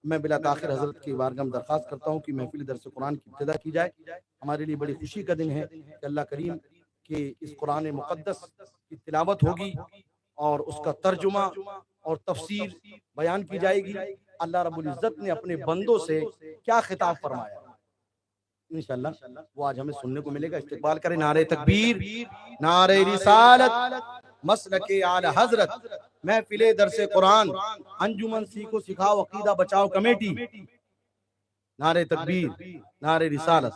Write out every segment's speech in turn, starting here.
میں بلا تاخیر حضرت کی بارگاہ میں درخواست کرتا ہوں کہ محفل درس قرآن کی ابتدا کی جائے۔ ہمارے لیے بڑی خوشی کا دن ہے کہ اللہ کریم کہ اس قرآن مقدس کی تلاوت ہوگی اور اس کا ترجمہ اور تفسیر بیان کی جائے گی۔ اللہ رب العزت نے اپنے بندوں سے کیا خطاب فرمایا انشاءاللہ وہ آج ہمیں سننے کو ملے گا۔ استقبال کریں، نعرہ تکبیر، نعرہ رسالت، مسلک اعلی حضرت، محفل درس قرآن، انجمن سیکھو سکھاؤ عقیدہ بچاؤ کمیٹی، نعرہ تکبیر، نعرہ رسالت۔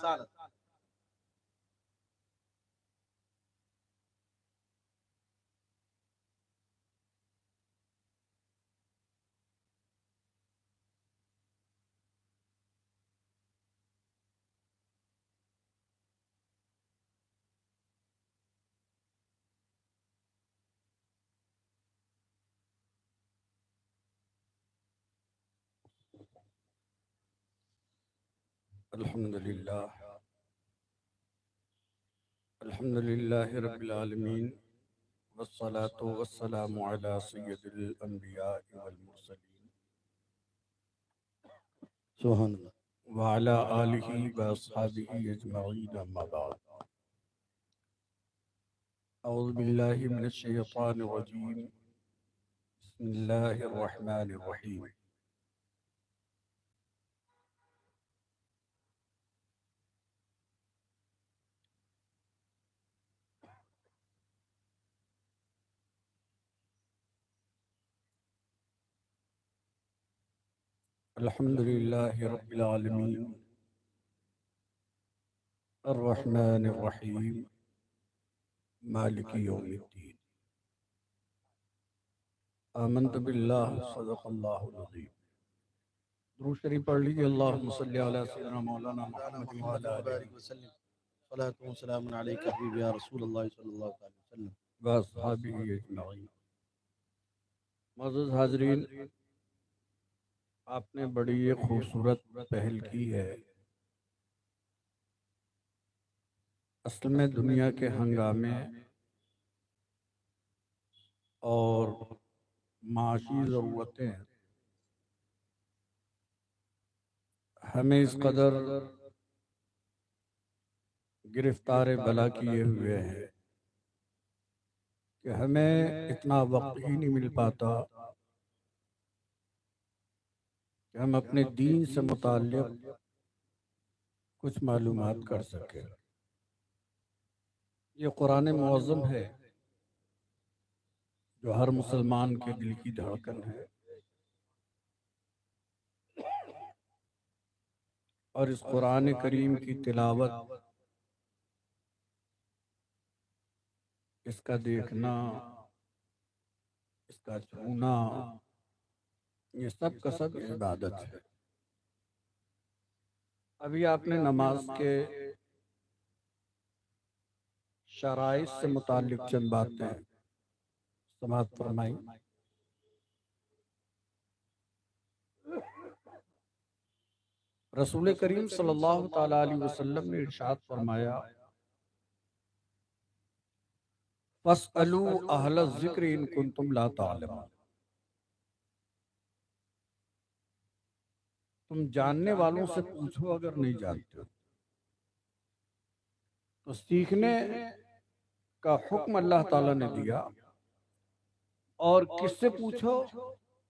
الحمدللہ رب العالمین، والصلاة والسلام علی سید الانبیاء والمرسلین سبحان اللہ وعلی آلہ واصحابہ اجمعین، اما بعد۔ اعوذ باللہ من الشیطان الرجیم، بسم اللہ الرحمن الرحیم۔ الحمدللہ رب العالمین، الرحمن الرحیم، مالک یوم الدین۔ آمنت باللہ، صدق اللہ العظیم۔ درود شریف پڑھ لیجئے، اللہم صلی علی سیدنا مولانا محمد وعلی آلہ وسلم، صلاۃ و سلام علیک حبیب یا رسول اللہ صلی اللہ علیہ وسلم واصحابہ اجمعین۔ معزز حاضرین، آپ نے بڑی ایک خوبصورت پہل کی ہے۔ اصل میں دنیا کے ہنگامے اور معاشی ضرورتیں ہمیں اس قدر گرفتار بلا کیے ہوئے ہیں کہ ہمیں اتنا وقت ہی نہیں مل پاتا کہ ہم اپنے دین سے متعلق کچھ معلومات کر سکیں۔ یہ قرآن معظم ہے جو ہر مسلمان کے دل کی دھڑکن ہے، اور اس قرآن کریم کی تلاوت، اس کا دیکھنا، اس کا چھونا، یہ سب کا سب عبادت ہے۔ ابھی آپ نے نماز کے شرائط سے متعلق چند باتیں سماعت فرمائی۔ رسول کریم صلی اللہ تعالیٰ علیہ وسلم نے ارشاد فرمایا، فَاسْأَلُوا أَهْلَ الذِّكْرِ إِن كُنتُمْ لَا تَعْلَمُونَ۔ تم جاننے والوں سے پوچھو اگر نہیں جانتے ہو۔ تو سیکھنے کا حکم اللہ تعالیٰ نے دیا، اور کس سے پوچھو؟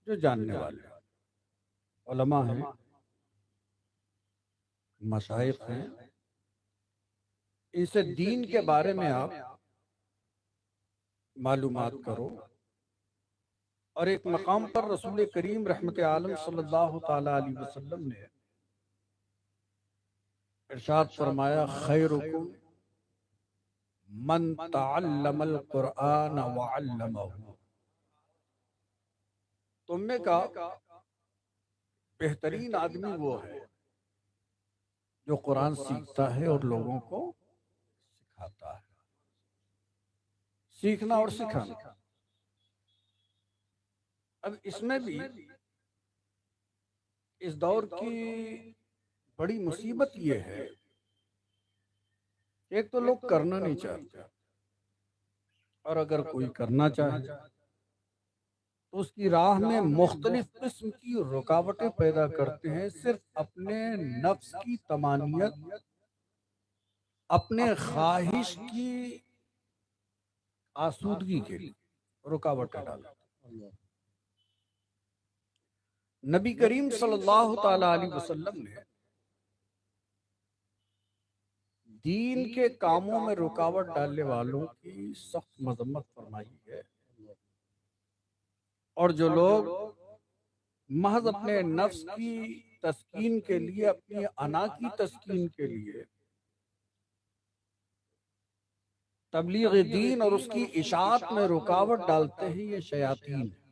جو جاننے والے علماء ہیں، مشائخ ہیں، ان سے دین کے بارے میں آپ معلومات کرو۔ اور ایک مقام پر رسول کریم رحمت عالم صلی اللہ تعالیٰ علیہ وسلم نے ارشاد فرمایا، خیرکم من تعلم القرآن وعلمہ۔ تم میں کا بہترین آدمی وہ ہے جو قرآن سیکھتا ہے اور لوگوں کو سکھاتا ہے۔ سیکھنا اور سکھانا، اب اس میں بھی اس دور کی بڑی مصیبت یہ ہے، ایک تو لوگ کرنا نہیں چاہتے، اور اگر کوئی کرنا چاہے تو اس کی راہ میں مختلف قسم کی رکاوٹیں پیدا کرتے ہیں، صرف اپنے نفس کی تمانیت، اپنے خواہش کی آسودگی کے لیے رکاوٹیں ڈالتے ہیں۔ نبی کریم صلی اللہ تعالی علیہ وسلم نے دین کے کاموں میں رکاوٹ ڈالنے والوں کی سخت مذمت فرمائی ہے، اور جو لوگ محض اپنے نفس کی تسکین کے لیے، اپنی انا کی تسکین کے لیے تبلیغ دین اور اس کی اشاعت میں رکاوٹ ڈالتے ہیں، یہ شیاطین ہیں۔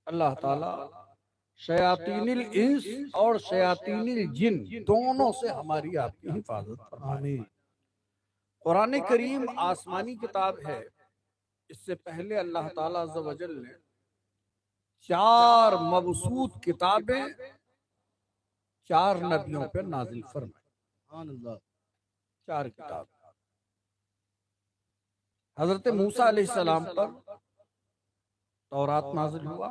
اللہ تعالی شیاطین الانس اور شیاطین الجن دونوں سے ہماری آپ کی حفاظت فرمائے۔ قرآن کریم آسمانی کتاب ہے، اس سے پہلے اللہ تعالیٰ عز و جل نے 4 مبسوط کتابیں 4 نبیوں پر نازل فرمائی۔ 4 کتاب حضرت موسیٰ علیہ السلام پر تورات نازل ہوا،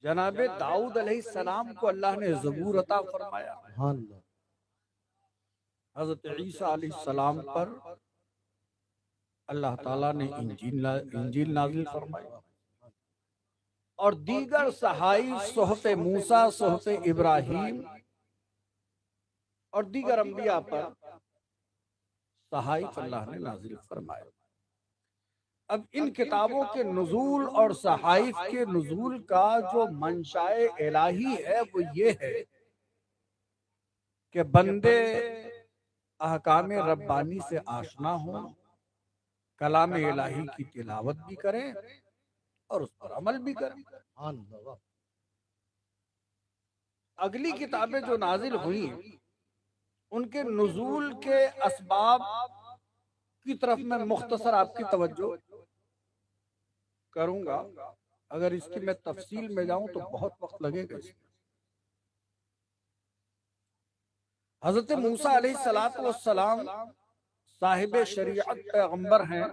جناب داؤد علیہ السلام کو اللہ نے زبور عطا فرمایا، حضرت عیسیٰ علیہ السلام پر اللہ تعالیٰ نے انجیل نازل فرمائی، اور دیگر صحائف صحف موسیٰ، صحف ابراہیم اور دیگر انبیاء پر صحائف اللہ نے نازل فرمائے۔ اب ان کتابوں کے نزول اور صحائف کے نزول کا جو منشاء الہی ہے وہ یہ ہے کہ بندے احکام ربانی سے آشنا ہوں، کلام الہی کی تلاوت بھی کریں اور اس پر عمل بھی کریں۔ اگلی کتابیں جو نازل ہوئی ان کے نزول کے اسباب کی طرف میں مختصر آپ کی توجہ کروں گا، اگر اس کی میں تفصیل میں جاؤں تو بہت وقت لگے گا۔ حضرت موسیٰ علیہ السلام صاحب شریعت پیغمبر ہیں،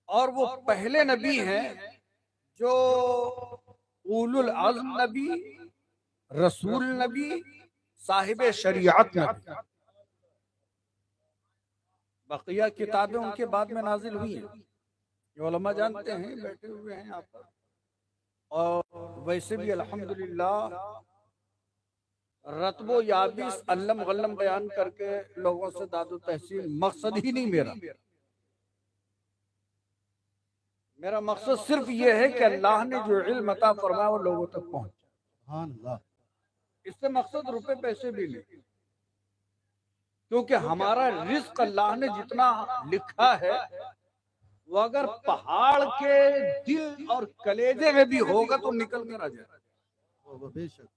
اور وہ پہلے نبی ہیں جو اولو العزم نبی، رسول نبی، صاحب شریعت نبی۔ بقیہ کتابیں ان کے بعد میں نازل ہوئی ہیں، یہ علماء جانتے ہیں، بیٹھے ہوئے ہیں آپ پر۔ اور ویسے بھی الحمدللہ رتب و یابس علم غلم بیان کر کے لوگوں سے داد و تحصیل مقصد ہی نہیں میرا مقصد صرف یہ ہے کہ اللہ نے جو علم عطا فرمایا وہ لوگوں تک پہنچے۔ اس سے مقصد روپے پیسے بھی نہیں، کیونکہ ہمارا رزق اللہ نے جتنا لکھا ہے وہ اگر پہاڑ کے دل اور کلیجے میں بھی ہوگا تو نکل کر آ جائے گا، بے شک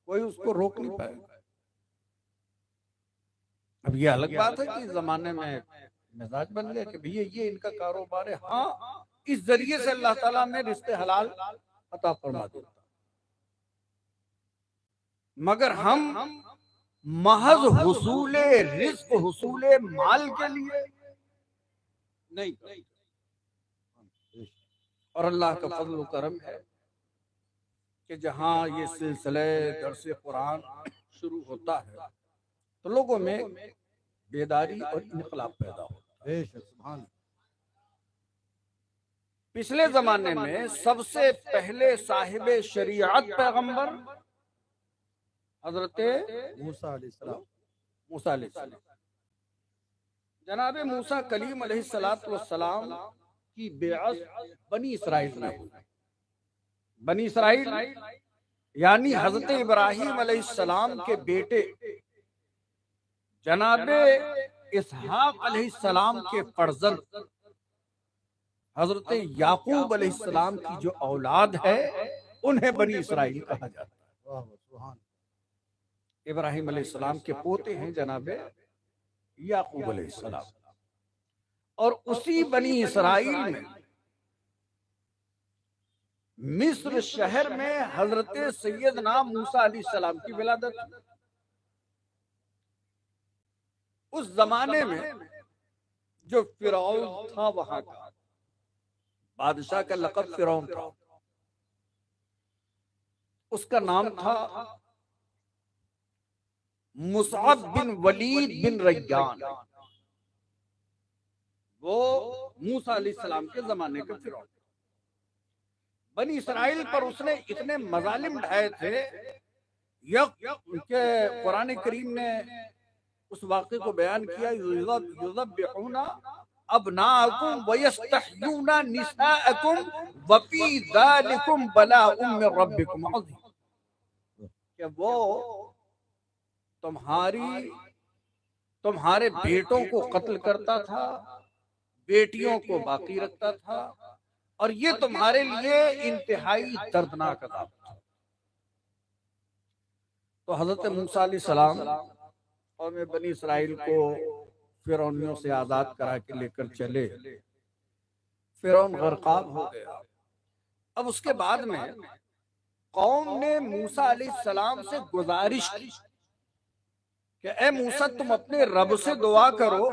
کوئی اس کو روک نہیں پائے گا۔ اب یہ الگ بات ہے کہ اس زمانے میں مزاج بن گیا کہ بھئی یہ ان کا کاروبار ہے، ہاں اس ذریعے سے اللہ تعالیٰ نے رزق حلال عطا فرما دیا، مگر ہم محض حصول رزق، حصول مال کے لیے نہیں۔ اور اللہ کا فضل و کرم ہے کہ جہاں یہ سلسلہ درس قرآن شروع ہوتا ہے تو لوگوں میں بیداری اور انقلاب پیدا ہوتا ہے۔ پچھلے زمانے میں سب سے پہلے صاحب شریعت پیغمبر حضرت موسیٰ علیہ السلام، جناب موسیٰ کلیم علیہ السلام کی بیعت بنی اسرائیل میں ہوئی۔ بنی اسرائیل یعنی حضرت ابراہیم علیہ السلام کے بیٹے جناب اسحاق علیہ السلام کے فرزند حضرت یعقوب علیہ السلام کی جو اولاد ہے انہیں بنی اسرائیل کہا جاتا ہے۔ ابراہیم علیہ السلام کے پوتے ہیں جناب یعقوب علیہ السلام، اور اسی بنی اسرائیل میں مصر شہر میں حضرت سیدنا موسیٰ علیہ السلام کی ولادت۔ اس زمانے میں جو فرعون تھا وہاں کا، بادشاہ کا لقب فرعون تھا، اس کا نام تھا مصعب بن ولید بن ریان۔ وہ موسیٰ علیہ السلام کے زمانے کا فرعون، بنی اسرائیل پر اس نے اتنے مظالم ڈھائے تھے کہ قرآن کریم نے اس واقعے کو بیان کیا، یذبحون ابناءکم ویستحیون نساءکم وفی ذالکم بلاء من ربکم عظیم، کہ وہ تمہارے بیٹوں کو قتل کرتا تھا، بیٹیوں کو باقی رکھتا تھا، اور یہ تمہارے لیے انتہائی دردناک عذاب تھا۔ تو حضرت موسیٰ علیہ السلام اور میں بنی اسرائیل کو فرعونیوں سے آزاد کرا کے لے کر چلے، فرعون غرقاب ہو گیا۔ اب اس کے بعد میں قوم نے موسیٰ علیہ السلام سے گزارش کی کہ اے موسیٰ تم اپنے رب سے دعا کرو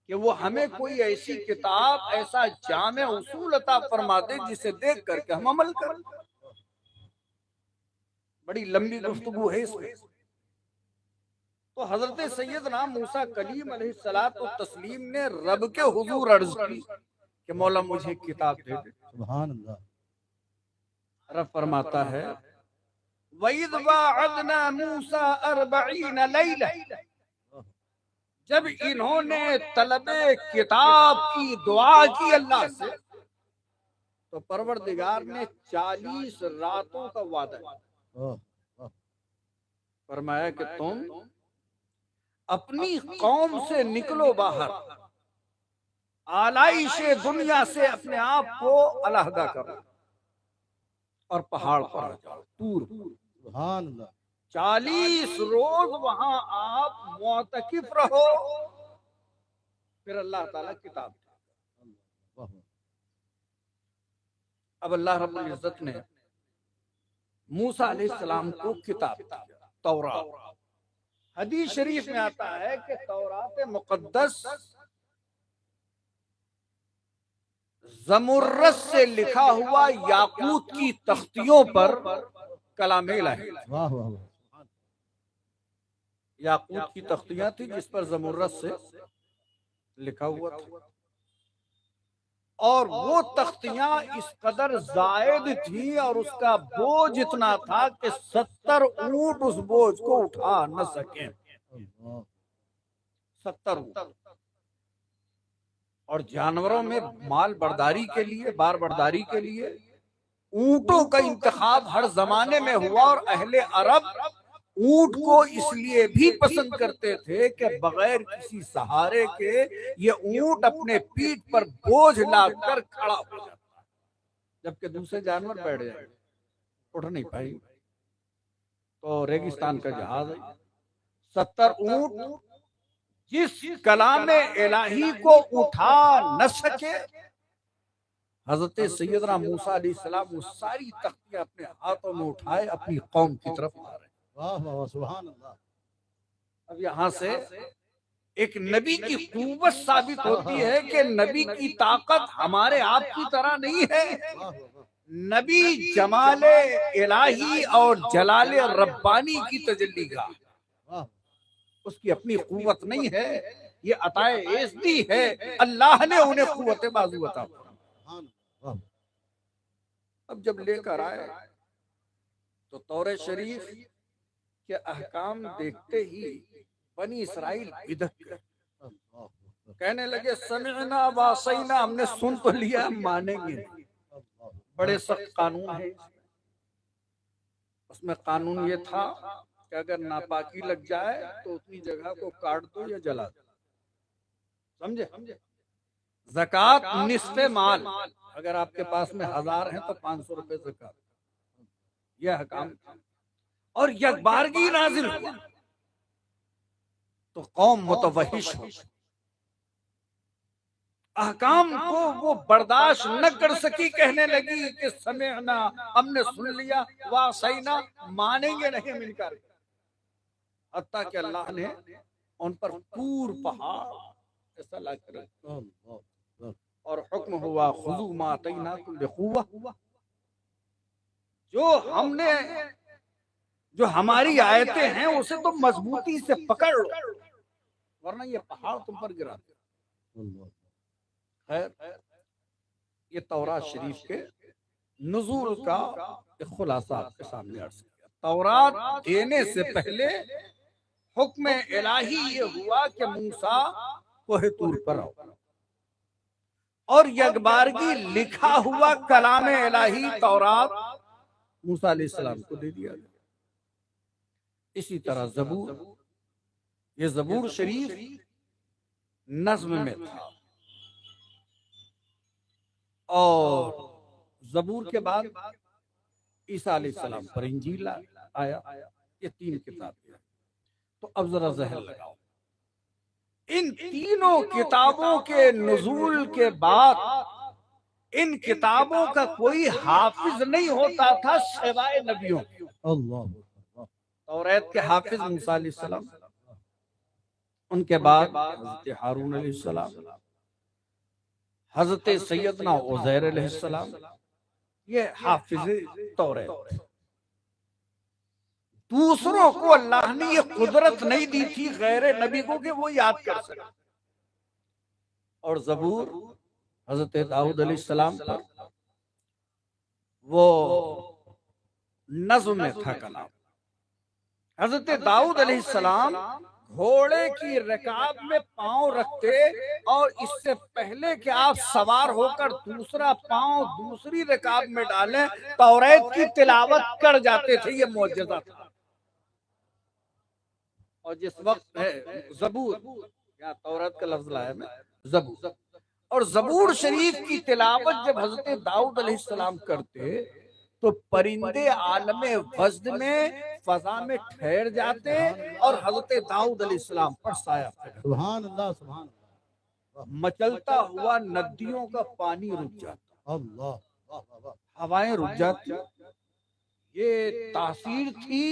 کہ وہ ہمیں کوئی ایسی کتاب، ایسا جامع اصول عطا فرما دے جسے دیکھ کر کے ہم عمل کریں۔ بڑی لمبی گفتگو ہے اس میں۔ تو حضرت سیدنا موسیٰ کلیم علیہ السلام نے رب کے حضور عرض کی کہ مولا مجھے کتاب دے دے۔ سبحان اللہ۔ رب فرماتا ہے وَإِذْ وَاعَدْنَا مُوسَىٰ 40 لَيْلَةً، جب انہوں نے طلب کتاب کی دعا کی اللہ سے تو پروردگار نے 40 راتوں کا وعدہ فرمایا کہ تم اپنی قوم سے نکلو باہر، آلائش دنیا سے اپنے آپ کو علیحدہ کرو اور پہاڑ پر آ جاؤ، طور۔ سبحان اللہ۔ 40 روز وہاں آپ معتکف رہو، پھر اللہ تعالیٰ کتاب دے۔ اب اللہ رب العزت نے موسیٰ علیہ السلام کو کتاب دی، تورات۔ حدیث شریف میں آتا ہے کہ تورات مقدس زمرد سے لکھا ہوا یاقوت کی تختیوں پر کلام الہی، واہ واہ واہ۔ یاقوت کی تختیاں تھی جس پر زمرد سے لکھا ہوا تھا، اور وہ تختیاں اس قدر زائد تھیں اور اس کا بوجھ اتنا تھا کہ 70 اونٹ اس بوجھ کو اٹھا نہ سکیں۔ 70 اونٹ۔ اور جانوروں میں مال برداری کے لیے، بار برداری کے لیے اونٹوں کا انتخاب ہر زمانے میں ہوا، اور اہل عرب اونٹ کو اس لیے بھی پسند کرتے تھے کہ بغیر کسی سہارے کے یہ اونٹ اپنے پیٹھ پر بوجھ لا کر کھڑا ہو جاتا ہے، جبکہ دوسرے جانور بیٹھ جائیں اٹھ نہیں پائی۔ تو ریگستان کا جہاز ہے، 70 اونٹ جس کلام الہی کو اٹھا نہ سکے، حضرت سیدنا موسیٰ علیہ السلام وہ ساری تختیاں اپنے ہاتھوں میں اٹھائے اپنی قوم کی طرف آ رہے ہیں۔ واہ واہ سبحان اللہ۔ اب یہاں سے ایک نبی کی قوت ثابت ہوتی ہے کہ نبی کی طاقت ہمارے آپ کی طرح نہیں ہے۔ نبی جمال الہی اور جلال ربانی کی تجلی گاہ، اس کی اپنی قوت نہیں ہے، یہ عطا عزتی ہے، اللہ نے انہیں قوت بازو عطا فرمائی۔ اب جب لے کر آئے تو تورات شریف کے احکام دیکھتے ہی بنی اسرائیل بدک گئے، کہنے لگے سمعنا وعصینا، ہم نے سن تو لیا، ہم مانیں گے نہیں۔ بڑے سخت قانون ہے اس میں قانون یہ تھا کہ اگر ناپاکی لگ جائے تو اتنی جگہ کو کاٹ دو یا جلا دو، سمجھے؟ زکوٰۃ نصف مال، اگر آپ کے پاس میں 1000 ہیں تو 500 روپے زکوٰۃ، یہ حکام تھا۔ اور یکبارگی نازل ہوا تو قوم متوحش ہو، احکام کو وہ برداشت نہ کر سکی، کہنے لگی کہ سمعنا، ہم نے سن لیا، وعصینا، مانیں گے نہیں، ہم انکار کریں۔ حتیٰ کہ اللہ نے ان پر طور پہاڑ ایسا لا کر اور حکم ہوا خذوا ما آتیناکم بقوہ، جو ہماری آیتیں ہیں اسے تو مضبوطی سے پکڑ لو، ورنہ یہ پہاڑ تم پر گرا دے۔ خیر، یہ تورات شریف کے نزول کا ایک خلاصہ آپ کے سامنے عرض کیا۔ تورات دینے سے پہلے حکم الہی یہ ہوا کہ موسیٰ کوہ طور پر آؤ، اور یکبارگی لکھا ہوا کلام الہی تورات موسیٰ علیہ السلام کو دے دیا گیا۔ اسی طرح زبور، یہ زبور شریف نظم میں تھا، اور زبور کے بعد عیسیٰ علیہ السلام پر انجیل آیا۔ یہ تین کتابیں، تو اب ذرا ذہن لگاؤ، ان تینوں کتابوں کے نزول کے بعد ان کتابوں کا کوئی حافظ نہیں ہوتا تھا سوائے نبیوں کے۔ توریت کے حافظ موسیٰ علیہ السلام، ان کے بعد حضرت ہارون علیہ السلام، حضرت سیدنا عزیر علیہ السلام، یہ حافظ توریت۔ دوسروں کو اللہ نے یہ قدرت نہیں دی تھی غیر نبی کو کہ وہ یاد کر سکے۔ اور زبور حضرت داؤد علیہ السلام پر وہ نظم میں تھا کلام۔ حضرت داؤد علیہ السلام گھوڑے کی رکاب میں پاؤں رکھتے، اور اس سے پہلے کہ آپ سوار ہو کر دوسرا پاؤں دوسری رکاب میں ڈالیں توریت کی تلاوت کر جاتے تھے۔ یہ معجزہ تھا۔ اور جس وقت زبور، یہاں توریت کا لفظ لایا میں، زبور، اور زبور شریف کی تلاوت جب حضرت داؤد علیہ السلام کرتے تو پرندے عالم وجد میں فضا میں ٹھہر جاتے، اور حضرت داؤد علیہ السلام پر سایہ پڑتا۔ سبحان اللہ، سبحان اللہ، مچلتا ہوا ندیوں کا پانی رک جاتا، اللہ، ہوائیں رک جاتی۔ یہ تاثیر تھی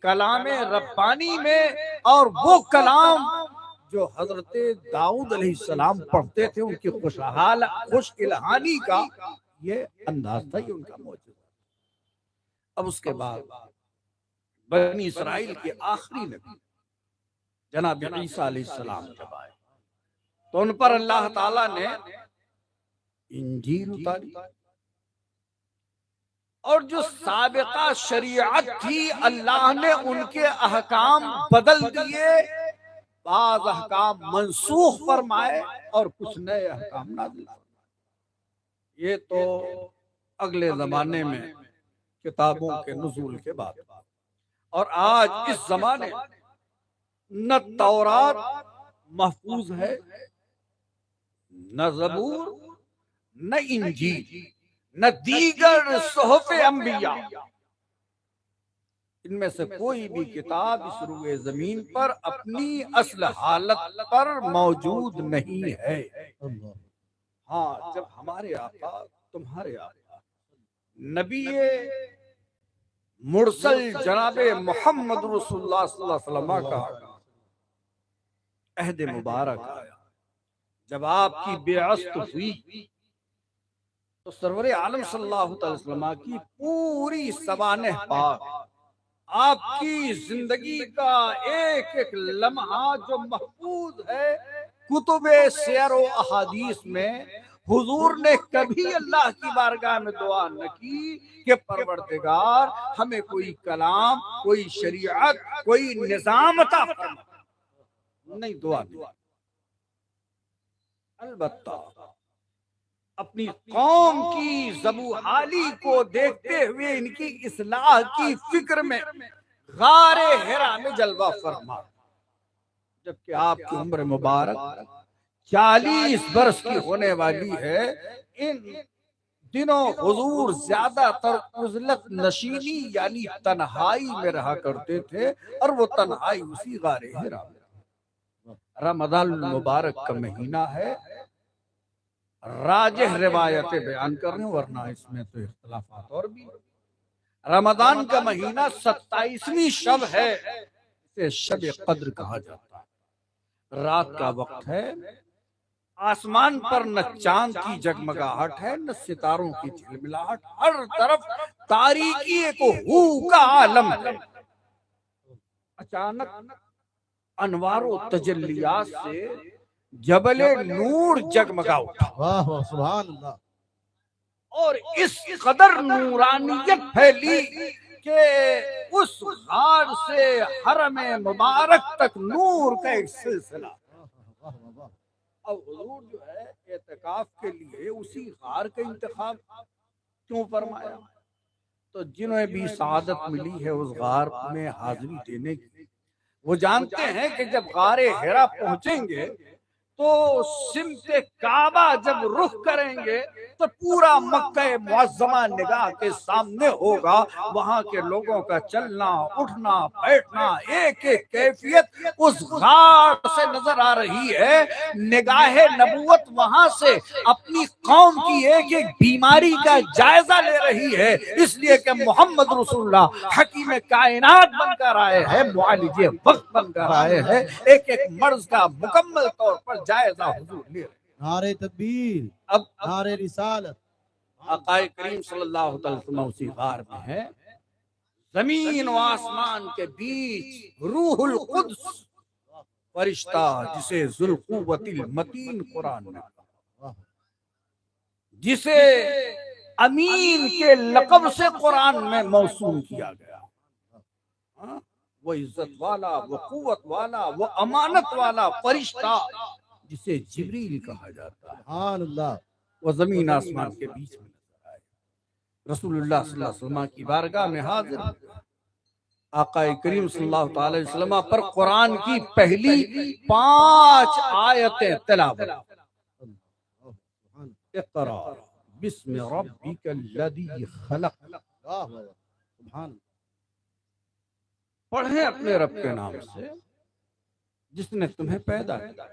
کلام ربانی میں، اور وہ کلام جو حضرت داؤد علیہ السلام پڑھتے تھے، ان کی خوش الہانی کا یہ انداز تھا، یہ ان کا معجزہ۔ اب اس کے بعد بنی اسرائیل کے آخری نبی جناب عیسیٰ علیہ السلام جب آئے تو ان پر اللہ تعالیٰ نے انجیل اتاری، اور جو سابقہ شریعت تھی اللہ نے ان کے احکام بدل دیے، بعض احکام منسوخ فرمائے اور کچھ نئے احکام نازل فرمائے۔ یہ تو اگلے زمانے میں کتابوں کے نزول کے بعد، اور آج اس زمانے نہ تورات محفوظ ہے، نہ زبور، نہ انجیل، نہ دیگر صحف انبیاء، ان میں سے کوئی بھی کتاب اس روئے زمین پر اپنی اصل حالت پر موجود نہیں ہے۔ ہاں، جب ہمارے آقا، تمہارے آقا، نبی مرسل جناب محمد رسول اللہ صلی اللہ علیہ وسلم کا عہد مبارک آیا، جب آپ کی بعثت ہوئی تو سرور عالم صلی اللہ علیہ وسلم کی پوری سوانح پاک، آپ کی زندگی کا ایک ایک لمحہ جو محفوظ ہے کتب سیر و احادیث میں، حضور نے کبھی اللہ کی بارگاہ میں دعا نہ کی کہ پروردگار ہمیں کوئی کلام، کوئی شریعت، کوئی نظام عطا فرما، نہیں، دعا نہیں۔ البتہ اپنی قوم کی زبوحالی کو دیکھتے ہوئے ان کی اصلاح کی فکر میں غار حرا میں جلوہ فرما، جبکہ آپ کی عمر مبارک 40 برس کی ہونے والی ہے۔ ان دنوں حضور زیادہ تر عزلت نشینی یعنی تنہائی میں رہا کرتے تھے، اور وہ تنہائی اسی غار حرا میں۔ رمضان المبارک کا مہینہ ہے، راجح روایتیں بیان کر رہے ہیں، ورنہ اس میں تو اختلافات اور بھی۔ رمضان کا مہینہ 27ویں شب ہے، اسے شب قدر کہا جاتا ہے، رات کا وقت ہے، آسمان پر نہ چاند کی جگمگاہٹ ہے نہ ستاروں کی جھلملاہٹ، ہر طرف تاریکی کو ہو کا عالم ہے۔ اچانک انوار و تجلیات سے جبل نور جگمگا اٹھا، واہ واہ سبحان اللہ، اور اس قدر نورانیت پھیلی کہ اس غار سے حرم مبارک تک نور کا ایک سلسلہ۔ اب حضور جو ہے اعتکاف کے لیے اسی غار کا انتخاب کیوں فرمایا؟ تو جنہیں بھی سعادت ملی ہے اس غار میں حاضری دینے کی، وہ جانتے ہیں کہ جب غار حرا پہنچیں گے تو سمت کعبہ جب رخ کریں گے تو پورا مکہ معظمہ نگاہ کے سامنے ہوگا۔ وہاں کے لوگوں کا چلنا اٹھنا بیٹھنا، ایک ایک کیفیت اس غار سے نظر آ رہی ہے۔ نگاہ نبوت وہاں سے اپنی قوم کی ایک ایک بیماری کا جائزہ لے رہی ہے، اس لیے کہ محمد رسول اللہ حکیم کائنات بن کر آئے ہیں، معالج وقت بن کر آئے ہیں، ایک ایک مرض کا مکمل طور پر جائزہ حضور لے رہے ہیں۔ نعرہ تکبیر، اب نعرہ رسالت، آقا کریم صلی اللہ علیہ وسلم اسی غار میں ہے، زمین و آسمان کے بیچ روح القدس فرشتہ جسے ذوالقوت المتین قرآن میں کہا، جسے امین کے لقب سے قرآن میں موسوم کیا گیا، وہ عزت والا، وہ قوت والا، وہ امانت والا فرشتہ جسے جبریل کہا جاتا ہے، سبحان اللہ، وہ زمین آسمان کے بیچ میں نظر آئے۔ رسول اللہ صلی اللہ علیہ وسلم کی بارگاہ میں حاضر آقا کریم صلی اللہ تعالی وسلم پر قرآن کی پہلی 5 آیتیں تلاوت۔ اقرا بسم ربک الذی خلق، سبحان، پڑھیں اپنے رب کے نام سے جس نے تمہیں پیدا کیا۔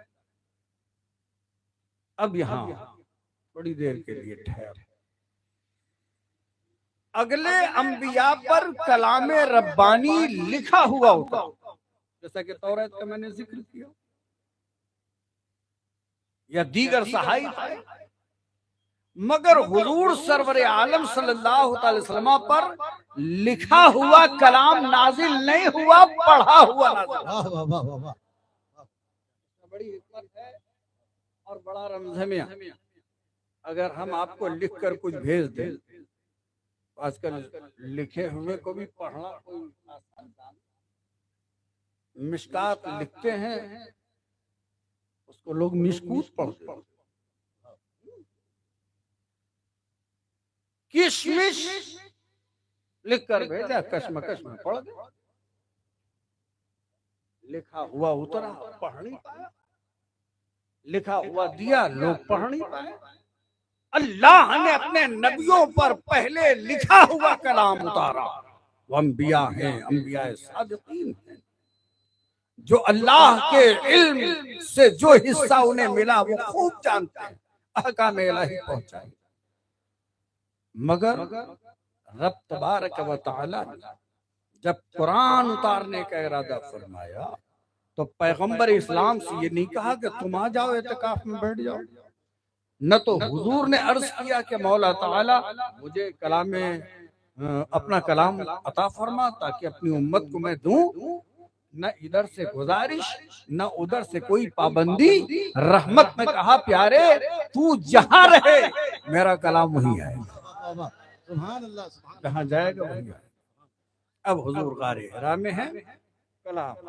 اب یہاں بڑی دیر کے لیے ٹھہر، اگلے انبیاء پر کلام ربانی لکھا ہوا ہوتا، جیسا کہ توریت کا میں نے ذکر کیا، یا دیگر صحائف، مگر حضور سرور عالم صلی اللہ علیہ وسلم پر لکھا ہوا کلام نازل نہیں ہوا، پڑھا ہوا نازل۔ واہ واہ واہ واہ واہ، بڑی حکمت ہے اور بڑا رمز ہے میاں۔ اگر ہم آپ کو لکھ کر کچھ بھیج دیں، آج کل لکھے ہوئے کو بھی پڑھنا کوئی آسان کام، مشکات لکھتے ہیں اس کو لوگ مشکوت پڑھتے ہیں، کشمش لکھ کر بھیجا، کشمکش میں پڑھ گئے، لکھا ہوا اترا پڑھ نہیں پایا، لکھا ہوا دیا لوگ پڑھ نہیں پائے۔ اللہ نے اپنے نبیوں پر پہلے لکھا ہوا کلام اتارا، وہ انبیاء ہیں، انبیاء صادقین ہیں، جو اللہ کے علم سے جو حصہ انہیں ملا وہ خوب جانتے ہیں، احکام الہی پہنچائے۔ مگر رب تبارک و تعالی نے جب قرآن اتارنے کا ارادہ فرمایا تو پیغمبر اسلام سے یہ نہیں کہا کہ تم آ جاؤ اعتکاف میں بیٹھ جاؤ، نہ تو حضور نے عرض کیا کہ مولا تعالی مجھے اپنا کلام عطا فرما تاکہ اپنی امت کو میں دوں، نہ ادھر سے گزارش نہ ادھر سے کوئی پابندی۔ رحمت میں کہا پیارے تو جہاں رہے میرا کلام وہی آئے گا، سبحان اللہ، کہاں جائے گا وہی آئے گا۔ اب حضور غار حرا میں ہے، کلام،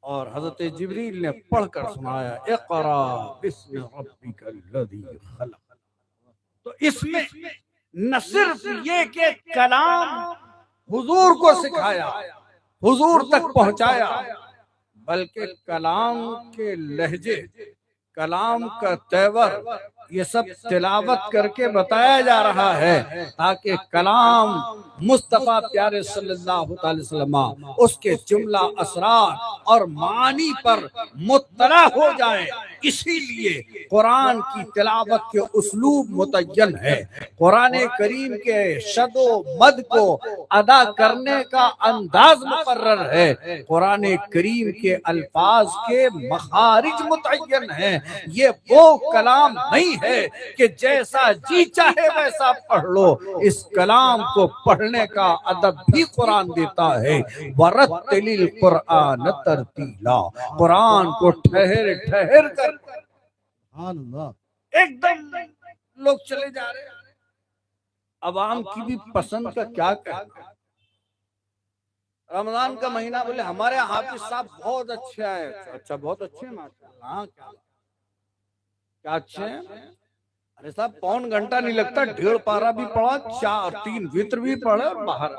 اور حضرت جبریل نے پڑھ کر سنایا اقرا بسم ربک الذی خلق۔ تو اس میں نہ صرف یہ کہ کلام حضور کو سکھایا، حضور تک پہنچایا، بلکہ کلام کے لہجے، کلام کا تیور، یہ سب تلاوت کر کے بتایا جا رہا ہے تاکہ کلام مصطفیٰ پیارے صلی اللہ تعالی وسلم اس کے جملہ اسرار اور معانی پر مطلع ہو جائیں۔ اسی لیے قرآن کی تلاوت کے اسلوب متعین ہے، قرآن کریم کے شد و مد کو ادا کرنے کا انداز مقرر ہے، قرآن کریم کے الفاظ کے مخارج متعین ہیں۔ یہ وہ کلام نہیں ہے کہ جیسا جی چاہے ویسا پڑھ لو، اس کلام کو پڑھنے کا ادب بھی قرآن دیتا ہے۔ وَرَتِّلِ الْقُرْآنَ تَرْتِيلًا، قرآن کو ٹھہر ٹھہر کر ایک دم لوگ چلے جا رہے ہیں۔ عوام کی بھی پسند کا کیا کہنا؟ رمضان کا مہینہ بولے ہمارے حافظ صاحب بہت اچھے ہیں۔ اچھا بہت اچھے ہیں ماشاءاللہ، ہاں کیا اچھے ہیں؟ ارے صاحب پون گھنٹہ نہیں لگتا، 1.5 پارہ بھی پڑھا، 3 وتر بھی پڑھا اور باہر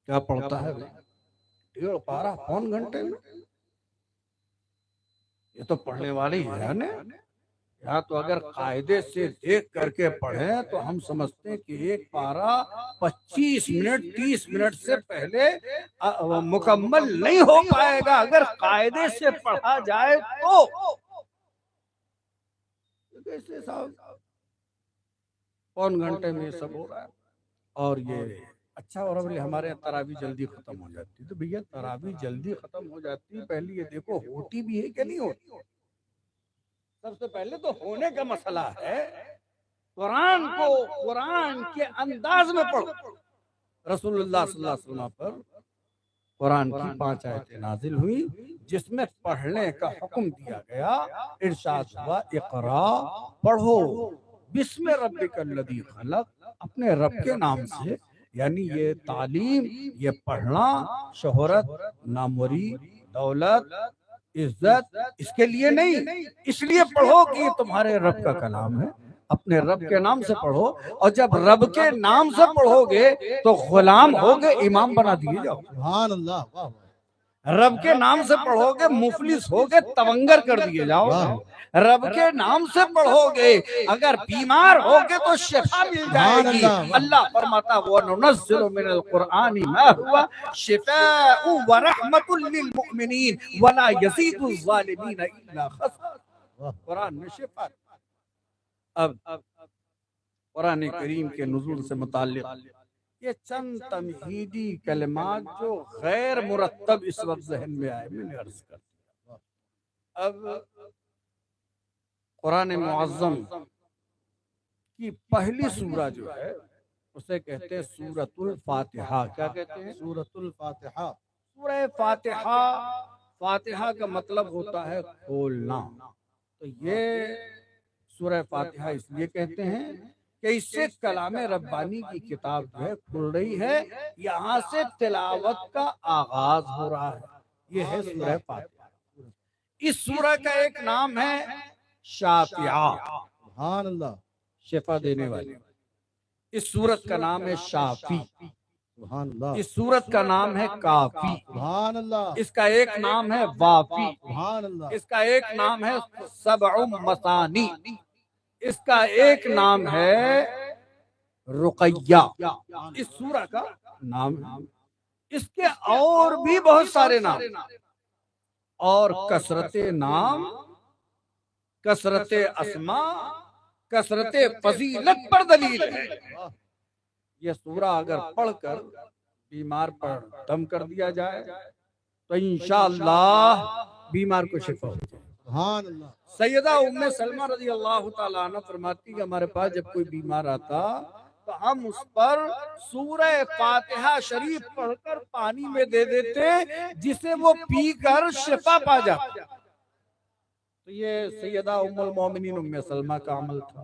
کیا پڑھتا ہے 1.5 پارہ پون گھنٹے میں؟ یہ تو پڑھنے والے ہی ہے نا، یا تو اگر قاعدے سے دیکھ کر کے پڑھیں تو ہم سمجھتے ہیں کہ ایک پارہ 25 منٹ 30 منٹ سے پہلے مکمل نہیں ہو پائے گا اگر قاعدے سے پڑھا جائے تو۔ کیسے صاحب پون گھنٹے میں یہ سب ہو رہا ہے؟ اور یہ اچھا، اور ہمارے یہاں تراویح جلدی ختم ہو جاتی، تو بھیا تراویح جلدی ختم ہو جاتی، پہلے یہ دیکھو ہوتی بھی ہے کہ نہیں ہوتی؟ سب سے پہلے تو ہونے کا مسئلہ ہے۔ قرآن کو قرآن کے انداز میں پڑھو۔ رسول اللہ صلی اللہ علیہ وسلم پر قرآن کی 5 آیتیں نازل ہوئی جس میں پڑھنے کا حکم دیا گیا، ارشاد ہوا اقرا، پڑھو بسم ربک الذی خلق، اپنے رب کے نام سے۔ یعنی یہ تعلیم، یہ پڑھنا شہرت، ناموری، دولت، عزت اس کے لیے نہیں، اس لیے پڑھو کہ یہ تمہارے رب کا کلام ہے، اپنے رب کے نام سے پڑھو۔ اور جب رب کے نام سے پڑھو گے تو غلام ہوگے، امام بنا دیے جاؤ۔ سبحان اللہ۔ رب کے نام سے پڑھو گے مفلس ہوگے، تونگر کر دیے جاؤ۔ رب کے نام سے پڑھو گے اگر بیمار ہوگے تو شفا مل جائے گی۔ اللہ فرماتا وَنُنَزِّلُ مِنَ الْقُرْآنِ مَا هُوَ شِفَاءٌ وَرَحْمَةٌ لِّلْمُؤْمِنِينَ وَلَا يَزِيدُ الظَّالِمِينَ إِلَّا خَسَارًا۔ قرآن میں شفا۔ اب قرآن کریم کے نزول سے متعلق یہ چند تمہیدی کلمات جو غیر مرتب اس وقت ذہن میں آئے، میں نے عرض کر دیا۔ اب قرآن معظم کی پہلی سورہ جو ہے اسے کہتے ہیں سورۃ الفاتحہ۔ کیا کہتے ہیں؟ سورۃ الفاتحہ۔ سورہ فاتحہ، فاتحہ کا مطلب ہوتا ہے کھولنا، تو یہ سورہ فاتحہ اس لیے کہتے ہیں کہ اس سے کلام ربانی کی کتاب جو ہے کھل رہی ہے، یہاں سے تلاوت کا آغاز ہو رہا ہے۔ یہ ہے سورہ فاتحہ۔ اس سورہ کا ایک نام ہے شافیہ، سبحان اللہ، شفا دینے والی۔ اس سورت کا نام ہے شافی، سبحان اللہ۔ اس سورت کا نام ہے کافی، سبحان اللہ۔ اس کا ایک نام ہے وافی، سبحان اللہ۔ اس کا ایک نام ہے سبع مثانی، اس کا ایک نام ہے رقیہ، اس سورہ کا نام ہے۔ اس کے اور بھی بہت سارے نام، اور کثرت نام، کثرت اسماء، کثرت فضیلت پر دلیل ہے۔ یہ سورہ اگر پڑھ کر بیمار پر دم کر دیا جائے تو انشاءاللہ بیمار کو شفا ہو جائے۔ سبحان اللہ۔ سیدہ ام سلمہ رضی اللہ تعالیٰ عنہ فرماتی کہ ہمارے پاس جب کوئی بیمار آتا تو ہم اس پر سورہ فاتحہ شریف پڑھ کر پانی میں دے دیتے جسے وہ پی کر شفا پا جاتا۔ تو یہ سیدہ ام المومنین ام سلمہ کا عمل تھا۔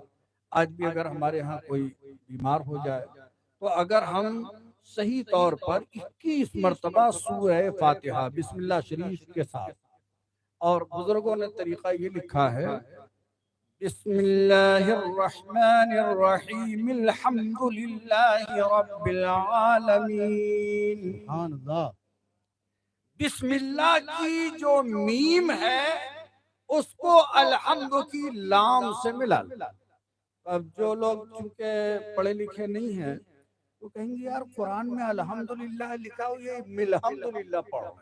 آج بھی اگر ہمارے ہاں کوئی بیمار ہو جائے تو اگر ہم صحیح طور پر 21 مرتبہ سورہ فاتحہ بسم اللہ شریف کے ساتھ، اور بزرگوں نے طریقہ یہ لکھا ہے بسم اللہ الرحمن الرحیم الحمد للہ رب العالمین۔ سبحان اللہ۔ بسم اللہ کی جو میم ہے اس کو الحمد کی لام سے ملا۔ اب جو لوگ چونکہ پڑھے لکھے نہیں ہیں تو کہیں گے یار قرآن میں الحمدللہ لکھا ہو، یہ الحمدللہ پڑھو۔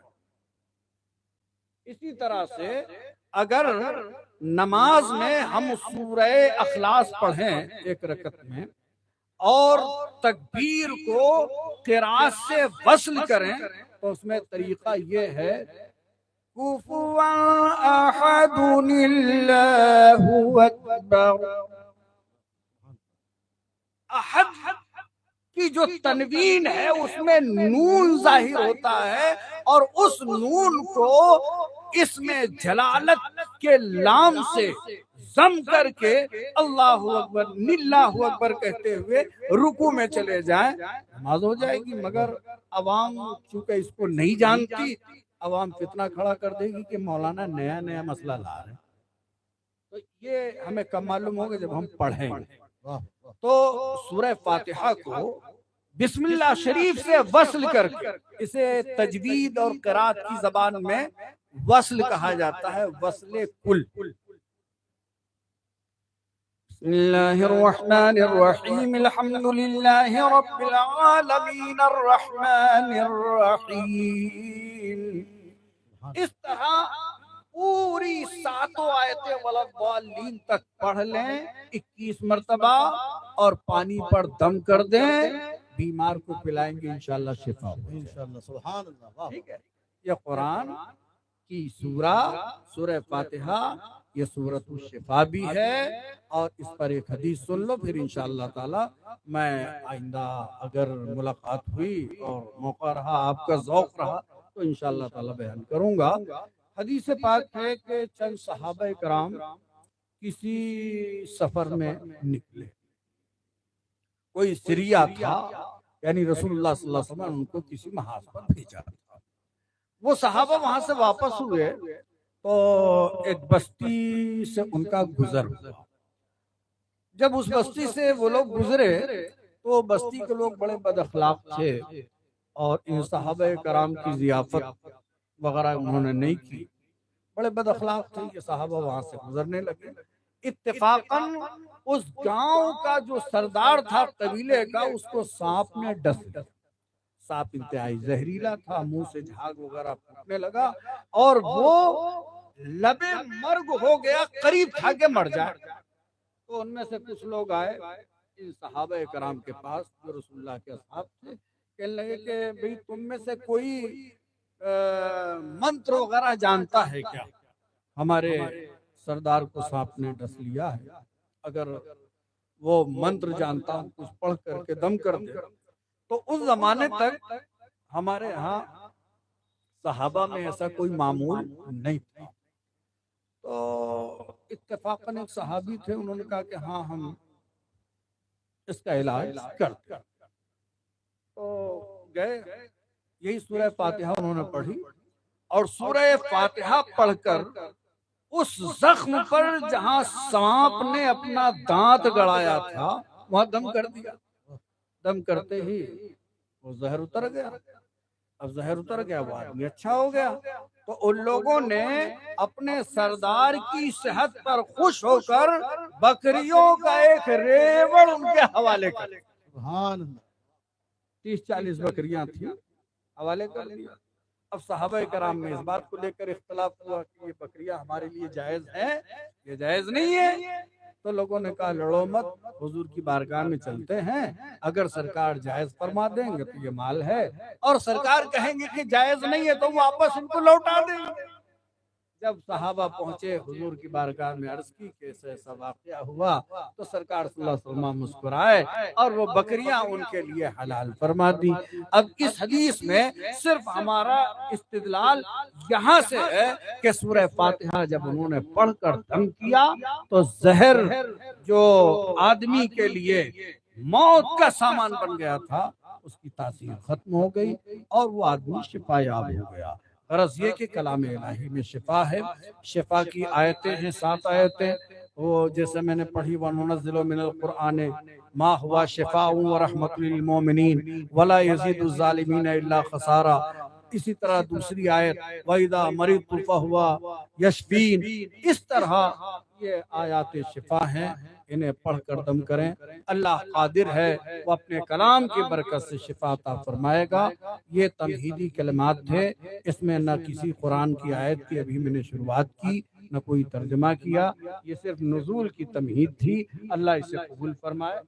اسی طرح سے اگر نماز میں ہم سورہ اخلاص پڑھیں ایک رکعت میں اور تکبیر کو قرات سے وصل کریں تو اس میں طریقہ یہ ہے کفوا احد اللہ اکبر۔ احد کی جو تنوین ہے اس میں نون ظاہر ہوتا ہے، اور اس نون کو اس میں جلالت کے لام سے ضم کر کے اللہ اکبر اللہ اکبر کہتے ہوئے رکوع میں چلے جائیں، نماز ہو جائے گی۔ مگر عوام چونکہ اس کو نہیں جانتی، عوام فتنہ کھڑا کر دے گی کہ مولانا نیا نیا مسئلہ لا رہے ہیں۔ تو یہ ہمیں کب معلوم ہوگا جب ہم پڑھیں۔ تو سورہ فاتحہ کو بسم اللہ شریف سے وصل کر کے اسے تجوید اور قرات کی زبان میں وصل کہا جاتا ہے، وصل کل۔ بسم اللہ الرحمن الرحیم الحمد للہ رب العالمین الرحمن الرحیم۔ اس طرح پوری ساتوں آیتیں والضالین تک پڑھ لیں 21 مرتبہ، اور پانی پر دم کر دیں، بیمار کو پلائیں گے انشاءاللہ شفا ہو۔ انشاءاللہ سبحان اللہ۔ ٹھیک ہے، یہ قرآن کی سورہ فاتحہ یہ سورۃ الشفا بھی ہے، اور اس پر ایک حدیث سن لو، پھر انشاءاللہ تعالی میں آئندہ اگر ملاقات ہوئی اور موقع رہا، آپ کا ذوق رہا تو انشاءاللہ تعالی بیان کروں گا۔ حدیث پاک ہے کہ چند صحابہ کرام کسی سفر میں نکلے، کوئی سریا تھا، یعنی رسول اللہ صلی اللہ علیہ وسلم نے ان کو کسی محاذ پر بھیجا تھا۔ وہ صحابہ وہاں سے واپس ہوئے تو ایک بستی سے ان کا گزر ہوا۔ جب اس بستی سے وہ لوگ گزرے تو بستی کے لوگ بڑے بد اخلاق تھے، اور ان صحابہ کرام کی ضیافت وغیرہ انہوں نے نہیں کی، بڑے بد اخلاق تھے۔ یہ صحابہ وہاں سے گزرنے لگے، اتفاقاً اس گاؤں کا جو سردار تھا قبیلے کا، اس کو سانپ نے ڈس لیا۔ سانپ انتہائی زہریلا تھا، منہ سے جھاگ وغیرہ پھوٹنے لگا، اور وہ لبے مرگ ہو گیا، قریب تھا کہ مر جائے۔ تو ان میں سے کچھ لوگ آئے ان صحابہ کرام کے پاس جو رسول اللہ کے اصحاب تھے، کہنے لگے کہ بھئی تم میں سے کوئی منتر وغیرہ جانتا ہے کیا؟ ہمارے سردار کو سانپ نے ڈس لیا ہے، اگر وہ منتر جانتا ہوں کچھ پڑھ کر کے دم کر دے۔ تو اس زمانے تک ہمارے ہاں صحابہ میں ایسا کوئی معمول نہیں تھا۔ تو اتفاقاً ایک صحابی تھے، انہوں نے کہا کہ ہاں ہم اس کا علاج کرتے۔ تو گئے، یہی سورہ فاتحہ انہوں نے پڑھی، اور سورہ فاتحہ پڑھ کر اس زخم پر جہاں سانپ نے اپنا دانت گڑایا تھا وہاں دم کر دیا۔ دم کرتے ہی وہ زہر اتر گیا۔ اب زہر اتر گیا، وہ آدمی اچھا ہو گیا۔ تو ان لوگوں نے اپنے سردار کی صحت پر خوش ہو کر بکریوں کا ایک ریوڑ ان کے حوالے کر دیا۔ سبحان اللہ۔ 30-40 بکریاں تھیں، حوالے کر دیا۔ اب صحابہ کرام میں اس بات کو لے کر اختلاف ہوا کہ یہ بکریاں ہمارے لیے جائز ہیں، یہ جائز نہیں ہے۔ تو لوگوں نے کہا لڑو مت، حضور کی بارگاہ میں چلتے ہیں، اگر سرکار جائز فرما دیں گے تو یہ مال ہے، اور سرکار کہیں گے کہ جائز نہیں ہے تو واپس ان کو لوٹا دیں گے۔ جب صحابہ پہنچے حضور کی بارگاہ میں عرض کی کہ ایسا واقعہ ہوا، تو سرکار صلی اللہ علیہ وسلم مسکرائے اور وہ بکریاں ان کے لیے حلال فرما دی۔ اب اس حدیث میں صرف ہمارا استدلال یہاں سے ہے کہ سورہ فاتحہ جب انہوں نے پڑھ کر دم کیا تو زہر جو آدمی کے لیے موت کا سامان بن گیا تھا اس کی تاثیر ختم ہو گئی اور وہ آدمی شفا یاب ہو گیا۔ غرض یہ کہ کلام الہی میں شفا ہے۔ شفا کی آیتیں ہیں 7 آیتیں، وہ جیسے میں نے پڑھی وَنُنَزِّلُ مِنَ الْقُرْآنِ مَا هُوَ شِفَاءٌ وَرَحْمَةٌ لِلْمُؤْمِنِينَ وَلَا يَزِيدُ الظَّالِمِينَ إِلَّا خَسَارًا۔ اسی طرح دوسری آیت وَإِذَا مَرِضْتُ فَهُوَ يَشْفِينِ، اس طرح یہ آیات شفا ہیں، انہیں پڑھ کر دم کریں۔ اللہ قادر ہے، وہ اپنے کلام کی برکت سے شفا عطا فرمائے گا۔ یہ تمہیدی کلمات تھے، اس میں نہ کسی قرآن کی آیت کی ابھی میں نے شروعات کی، نہ کوئی ترجمہ کیا، یہ صرف نزول کی تمہید تھی۔ اللہ اسے قبول فرمائے۔